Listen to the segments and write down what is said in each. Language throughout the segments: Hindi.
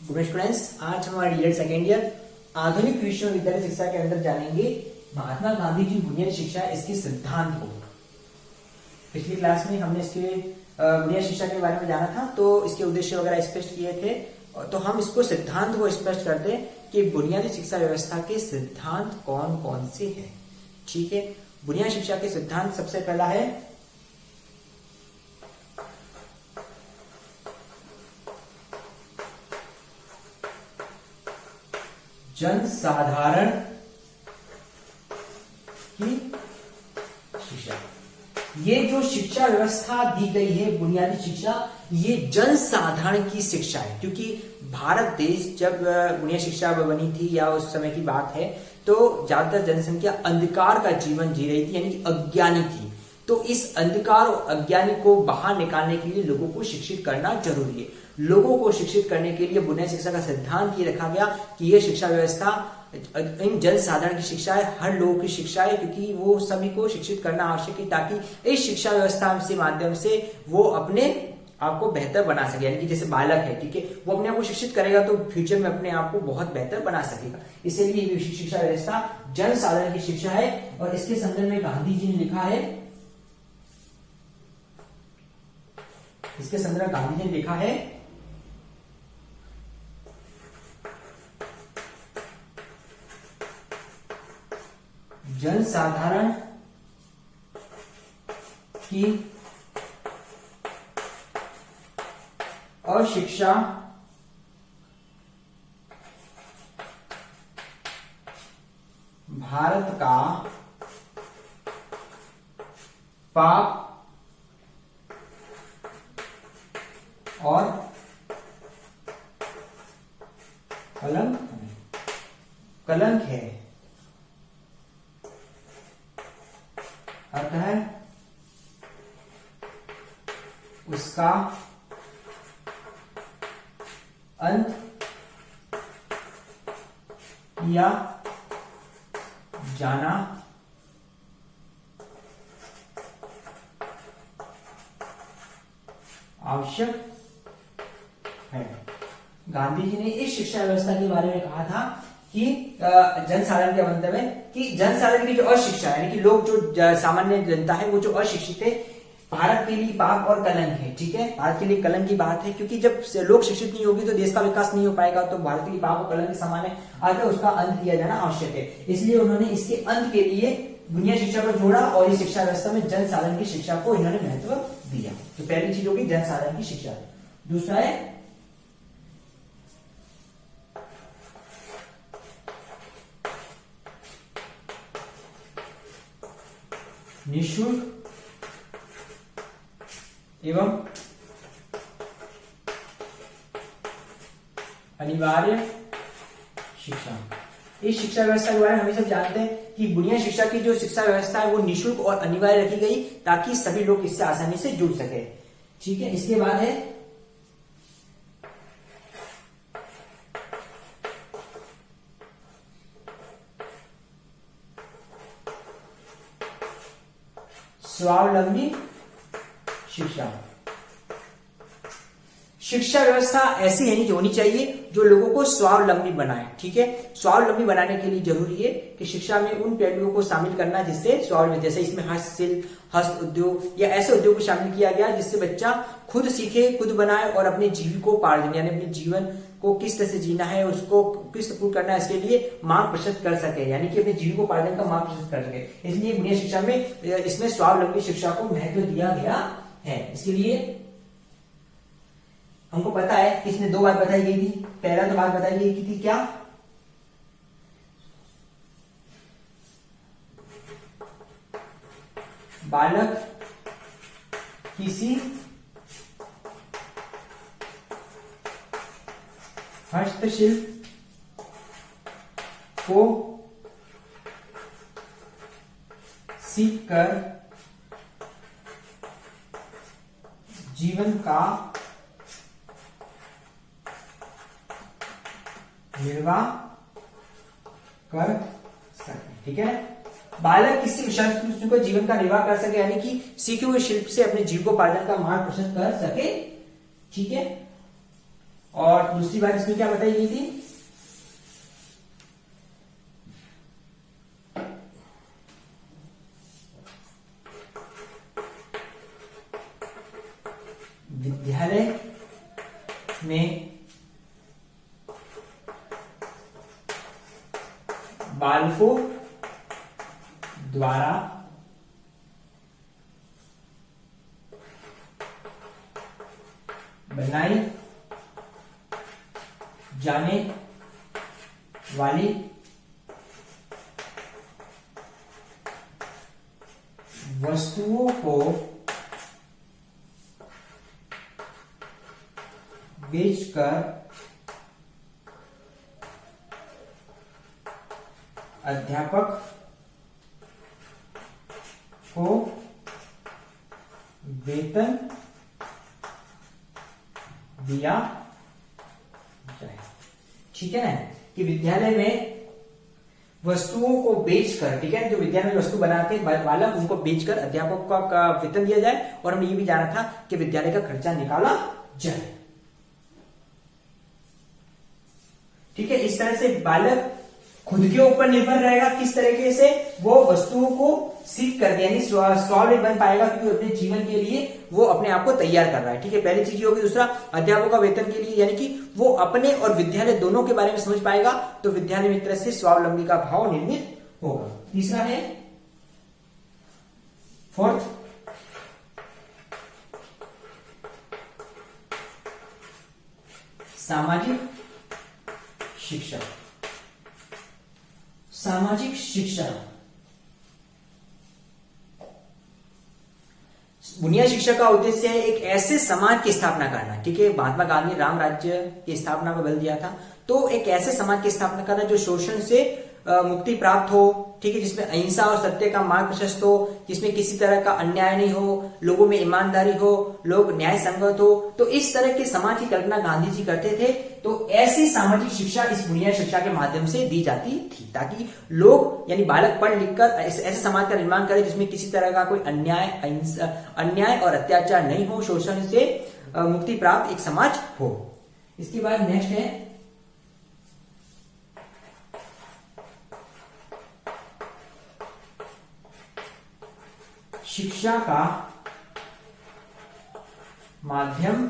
गुड स्टूडेंट्स, आज हमारे ईयर सेकेंड ईयर आधुनिक विश्वविद्यालय शिक्षा के अंदर जानेंगे महात्मा गांधी की बुनियादी शिक्षा, इसके सिद्धांत को। पिछली क्लास में हमने इसके बुनियादी शिक्षा के बारे में जाना था, तो इसके उद्देश्य वगैरह स्पष्ट किए थे। तो हम इसको सिद्धांत को स्पष्ट करते हैं कि बुनियादी शिक्षा व्यवस्था के सिद्धांत कौन कौन से हैं। ठीक है, बुनियादी शिक्षा के सिद्धांत सबसे पहला है जनसाधारण की शिक्षा। ये जो शिक्षा व्यवस्था दी गई है बुनियादी शिक्षा, ये जनसाधारण की शिक्षा है। क्योंकि भारत देश जब बुनियादी शिक्षा बनी थी या उस समय की बात है, तो ज्यादातर जनसंख्या अंधकार का जीवन जी रही थी, यानी कि अज्ञानी थी। तो इस अंधकार और अज्ञानी को बाहर निकालने के लिए लोगों को शिक्षित करना जरूरी है। लोगों को शिक्षित करने के लिए बुनियादी शिक्षा का सिद्धांत ये रखा गया कि यह शिक्षा व्यवस्था इन जनसाधारण की शिक्षा है, हर लोगों की शिक्षा है, क्योंकि वो सभी को शिक्षित करना आवश्यक है, ताकि इस शिक्षा व्यवस्था से माध्यम से वो अपने आपको बेहतर बना सके। यानी कि जैसे बालक है, ठीक है, वो अपने आप को शिक्षित करेगा तो फ्यूचर में अपने आप को बहुत बेहतर बना सकेगा। इसीलिए ये शिक्षा व्यवस्था जनसाधारण की शिक्षा है। और इसके संदर्भ में गांधी जी ने लिखा है, इसके संदर्भ में गांधी जी ने लिखा है जनसाधारण की अशिक्षा भारत का पाप और कलंक है। अर्थ है उसका अंत किया जाना आवश्यक है। गांधी जी ने इस शिक्षा व्यवस्था के बारे में कहा था कि जनसाधारण का मतलब है कि जनसाधारण की जो अशिक्षा है, यानी कि लोग जो सामान्य जनता है, वो जो अशिक्षित है, भारत के लिए पाप और कलंक है। ठीक है, भारत के लिए कलंक की बात है, क्योंकि जब लोग शिक्षित नहीं होगी तो देश का विकास नहीं हो पाएगा। तो भारत के लिए पाप और कलंक के समान है, अतः उसका अंत किया जाना आवश्यक है। इसलिए उन्होंने इसके अंत के लिए बुनियादी शिक्षा को जोड़ा और इस शिक्षा व्यवस्था में जनसाधारण की शिक्षा को इन्होंने महत्व दिया। तो पहली चीज होगी जनसाधारण की शिक्षा। दूसरा है निःशुल्क एवं अनिवार्य शिक्षा। इस शिक्षा व्यवस्था के बारे में हम सब जानते हैं कि बुनियादी शिक्षा की जो शिक्षा व्यवस्था है वो निःशुल्क और अनिवार्य रखी गई, ताकि सभी लोग इससे आसानी से जुड़ सके। ठीक है, इसके बाद है स्वावलंबी शिक्षा। शिक्षा व्यवस्था ऐसी है नहीं होनी चाहिए जो लोगों को स्वावलंबी बनाए। ठीक है, स्वावलंबी बनाने के लिए जरूरी है कि शिक्षा में उन पहलुओं को शामिल करना जिससे स्वावलंबी, जैसे इसमें हस्तशिल्प, हस्त उद्योग या ऐसे उद्योग को शामिल किया गया जिससे बच्चा खुद सीखे, खुद बनाए और अपने जीविकोपार्जन यानी अपने जीवन को किस तरह से जीना है, उसको किस तरह करना है, इसके लिए मार्ग प्रशस्त कर सके, यानी कि अपने जीविकोपार्जन का मार्ग प्रशस्त कर सके। इसलिए बुनियादी शिक्षा में इसमें स्वावलंबी शिक्षा को महत्व दिया गया है। इसके लिए हमको पता है कि इसमें दो बात बताई गई थी। पहला तो बात बताई गई थी क्या, बालक किसी हस्तशिल्प को सीखकर जीवन का निर्वाह कर सके। ठीक है, बालक किसी विषय को जीवन का निर्वाह कर सके, यानी कि सीखे हुए शिल्प से अपने जीविकोपार्जन का मार्ग प्रशस्त कर सके। ठीक है, और दूसरी बात इसमें क्या बताई गई थी, विद्यालय में बालकों द्वारा बनाई जाने वाली वस्तुओं को बेचकर अध्यापक को वेतन दिया जाए। ठीक है ना, कि विद्यालय में वस्तुओं को बेचकर, ठीक है, जो विद्यालय में वस्तु बनाते हैं बालक, उनको बेचकर अध्यापक का वेतन दिया जाए। और हमने ये भी जाना था कि विद्यालय का खर्चा निकाला जाए। ठीक है, इस तरह से बालक खुद के ऊपर निर्भर रहेगा किस तरीके से वो वस्तुओं को सीख कर, यानी स्वावलंबी बन पाएगा, क्योंकि अपने जीवन के लिए वो अपने आप को तैयार कर रहा है। ठीक है, पहली चीज ये होगी। दूसरा, अध्यापक का वेतन के लिए, यानी कि वो अपने और विद्यालय दोनों के बारे में समझ पाएगा, तो विद्यालय में एक तरह से स्वावलंबी का भाव निर्मित होगा। तीसरा है फोर्थ, सामाजिक शिक्षा। सामाजिक शिक्षा, बुनियादी शिक्षा का उद्देश्य है एक ऐसे समाज की स्थापना करना। ठीक है, महात्मा गांधी ने राम राज्य की स्थापना पर बल दिया था, तो एक ऐसे समाज की स्थापना करना जो शोषण से मुक्ति प्राप्त हो। ठीक है, जिसमें अहिंसा और सत्य का मार्ग प्रशस्त हो, जिसमें किसी तरह का अन्याय नहीं हो, लोगों में ईमानदारी हो, लोग न्याय संगत हो। तो इस तरह के समाज की कल्पना गांधी जी करते थे। तो ऐसी सामाजिक शिक्षा इस बुनियादी शिक्षा के माध्यम से दी जाती थी, ताकि लोग यानी बालक पढ़ लिखकर ऐसे समाज का निर्माण करे जिसमें किसी तरह का कोई अन्याय और अत्याचार नहीं हो, शोषण से मुक्ति प्राप्त एक समाज हो। इसके बाद नेक्स्ट है शिक्षा का माध्यम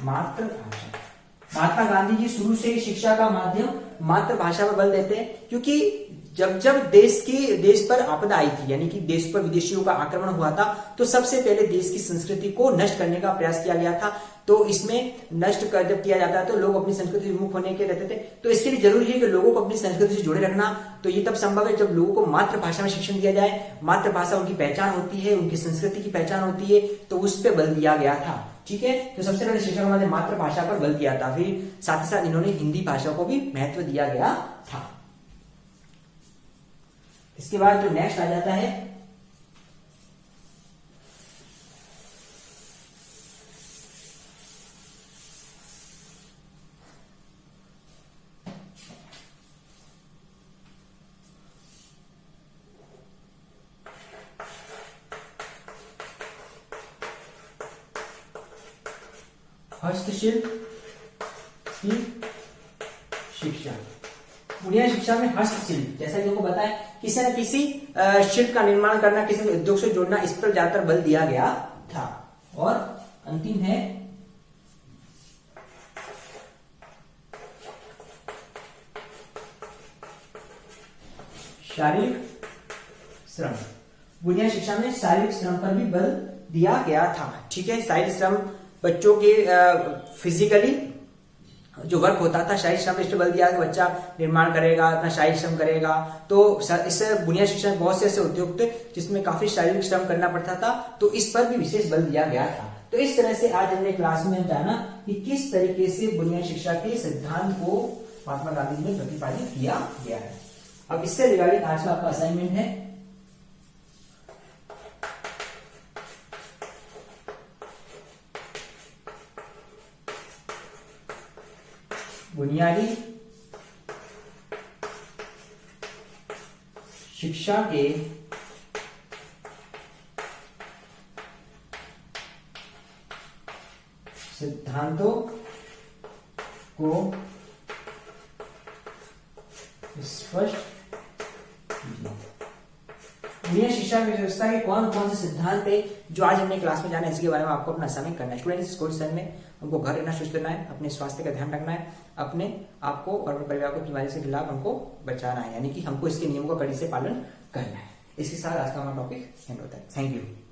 मातृभाषा। महात्मा गांधी जी शुरू से ही शिक्षा का माध्यम मातृभाषा पर बल देते हैं, क्योंकि जब देश पर आपदा आई थी, यानी कि देश पर विदेशियों का आक्रमण हुआ था, तो सबसे पहले देश की संस्कृति को नष्ट करने का प्रयास किया गया था। तो इसमें नष्ट कर जब किया जाता है तो लोग अपनी संस्कृति विमुख होने के रहते थे। तो इसके लिए जरूरी है कि लोगों को अपनी संस्कृति से जोड़े रखना। तो ये तब संभव है जब लोगों को मातृभाषा में शिक्षण दिया जाए। मातृभाषा उनकी पहचान होती है, उनकी संस्कृति की पहचान होती है, तो उस पर बल दिया गया था। ठीक है, तो सबसे पहले शिक्षा ने मातृभाषा पर बल दिया था, फिर साथ ही साथ इन्होंने हिंदी भाषा को भी महत्व दिया गया था। इसके बाद जो नेक्स्ट आ जाता है हस्तशिल्प की शिक्षा। बुनियादी शिक्षा में हस्तशिल्प, जैसा कि आपको बताया, किसी न किसी शिल्प का निर्माण करना, किसी उद्योग से जोड़ना, इस पर ज्यादातर बल दिया गया था। और अंतिम है शारीरिक श्रम। बुनियादी शिक्षा में शारीरिक श्रम पर भी बल दिया गया था। ठीक है, शारीरिक श्रम बच्चों के फिजिकली जो वर्क होता था, शारीरिक श्रम, इस पर बल दिया कि बच्चा निर्माण करेगा, अपना शारीरिक श्रम करेगा। तो इससे बुनियादी शिक्षा में बहुत से ऐसे उद्योग थे जिसमें काफी शारीरिक श्रम करना पड़ता था, तो इस पर भी विशेष बल दिया गया था। तो इस तरह से आज हमने क्लास में जाना कि किस तरीके से बुनियादी शिक्षा के सिद्धांत को महात्मा गांधी ने प्रतिपादित किया गया है। अब इससे रिगार्डिंग आज का आपका असाइनमेंट है, बुनियादी शिक्षा के सिद्धांतों को स्पष्ट कीजिए। बुनियादी शिक्षा व्यवस्था के कौन कौन से सिद्धांत है जो आज हमने क्लास में जाना है, इसके बारे में आपको अपना असाइनमेंट करना है। स्टूडेंट्स, स्कूल समय में हमको घर रहना, सुस्त रहना है, अपने स्वास्थ्य का ध्यान रखना है, अपने आपको और अपने परिवार को बीमारी से खिलाफ हमको बचाना है, यानी कि हमको इसके नियमों का कड़ी से पालन करना है। इसके साथ आज का हमारा टॉपिक एंड होता है। Thank you.